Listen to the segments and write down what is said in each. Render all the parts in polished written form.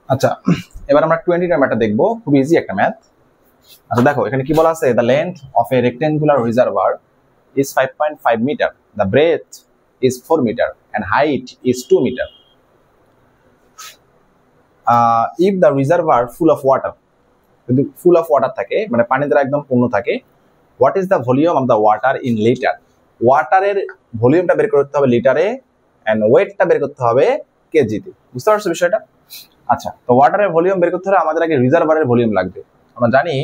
আচ্ছা, এবার আমরা 20 এর ম্যাথটা দেখবো, খুব ইজি একটা ম্যাথ। আচ্ছা দেখো, এখানে কি বলা আছে, the length of A rectangular reservoir is 5.5 meter, the breadth is 4 meter and height is 2 meter. If the reservoir full of water, যদি ফুল অফ ওয়াটার থাকে মানে পানি দ্বারা একদম পূর্ণ থাকে, what is the volume of the water in litre, ওয়াটারের ভলিউমটা বের করতে হবে লিটারে এন্ড ওয়েটটা বের করতে হবে কেজিতে। বুঝতে পারছো বিষয়টা? আচ্ছা, তো ওয়াটারের ভলিউম বের করতে হলে আমাদের আগে রিজার্ভারের ভলিউম লাগবে। আমরা জানি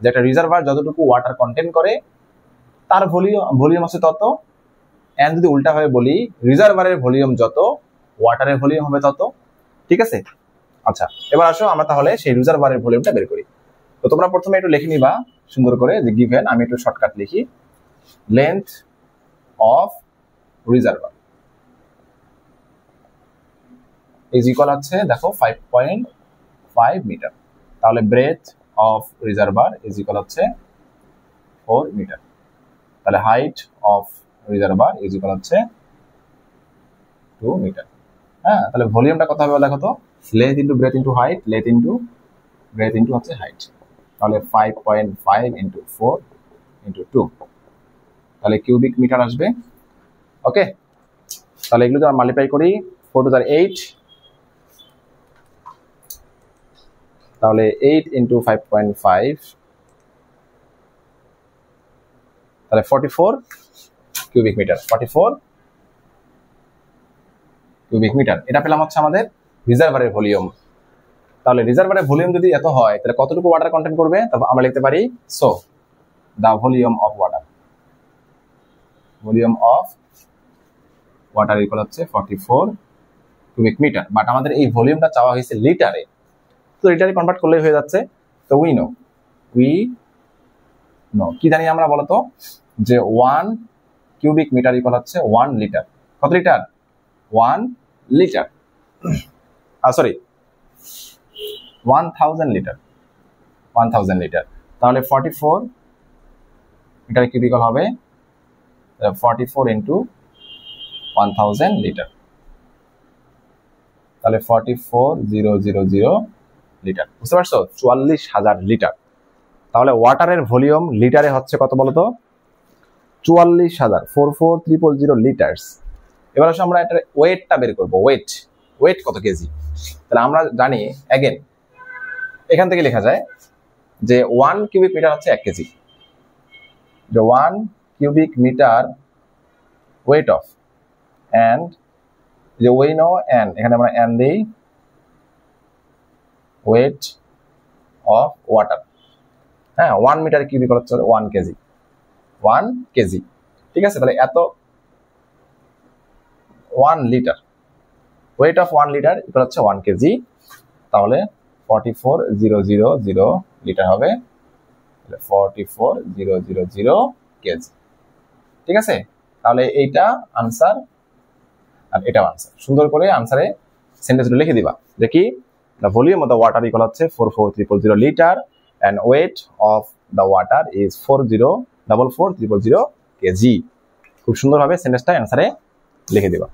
যে একটা রিজার্ভার যতটুকু ওয়াটার কন্টেইন করে তার ভলিউম আছে তত, এন্ড যদি উল্টাভাবে বলি রিজার্ভারের ভলিউম যত ওয়াটারের ভলিউম হবে তত। ঠিক আছে? আচ্ছা, এবার আসো আমরা তাহলে সেই রিজার্ভারের ভলিউমটা বের করি। তো তোমরা প্রথমে একটু লিখে নিবা সুন্দর করে যে গিভেন, আমি একটু শর্টকাট লিখি, length of reservoir is equal হচ্ছে দেখো 5.5 মিটার, তাহলে breadth of reservoir is equal হচ্ছে 4 মিটার, তাহলে height of reservoir is equal হচ্ছে 2 মিটার। হ্যাঁ, তাহলে ভলিউমটা কত হবে দেখো তো, length into breadth into height, length into breadth into হচ্ছে হাইট, তাহলে 5.5 ইন্টু 4 ইন্টু 2, তাহলে কিউবিক মিটার আসবে। ওকে, তাহলে এগুলো যদি আমরা মাল্টিপ্লাই করি 4 টু 8, তাহলে 8 ইন্টু 5.5, তাহলে 44 কিউবিক মিটার, 44 কিউবিক মিটার। এটা পেলাম হচ্ছে আমাদের রিজার্ভারের ভলিউম। তাহলে রিজার্ভারের ভলিউম যদি এত হয় তাহলে কতটুকু ওয়াটার কন্টেন্ট করবে, তবে আমরা লিখতে পারি so the volume of water, volume of water equal হচ্ছে 44 কিউবিক মিটার। বাট আমাদের এই ভলিউমটা চাওয়া হয়েছে লিটারে, তো লিটারে কনভার্ট করলেই হয়ে যাচ্ছে। তো উই নো কি জানি আমরা বলতো যে 1 কিউবিক মিটার ইকুয়াল হচ্ছে 1 লিটার। কত litre? 1 litre, sorry 1000 litre, 1000 litre. তাহলে 44 মিটার কিউবিক হবে 44 ইন্টু 1000 লিটার, তাহলে 44,000 লিটার। বুঝতে পারছো? 44,000 লিটার। তাহলে ওয়াটারের ভলিউম লিটারে হচ্ছে কত বলতো? 44,000, 44,000 লিটার্স। এবার আসলে আমরা এটা ওয়েটটা বের করবো, ওয়েট কত কেজি। তাহলে আমরা জানি অ্যাগেন এখান থেকে লেখা যায় যে 1 কিউবিক মিটার হচ্ছে 1 কেজি, যে 1 cubic metre weight of, and যে ওই নো এন, এখানে আমরা এন দিই, ওয়েট অফ ওয়াটার। হ্যাঁ, 1 মিটার কিউবিক হচ্ছে 1 কেজি, 1 কেজি। ঠিক আছে, তাহলে এত 1 লিটার, ওয়েট অফ 1 লিটার এটা হচ্ছে 1 কেজি, তাহলে 44,000 লিটার হবে, 44,000 কেজি। ঠিক আছে, তাহলে এইটা আনসার আর এটাও আনসার। সুন্দর করে আনসারে সেন্টেন্সগুলো লিখে দিবা যে কি, the volume of the water equal হচ্ছে 44,000 litre and weight of the water is 44,000 KG. খুব সুন্দরভাবে সেন্টেন্সটা আনসারে লিখে দিবা।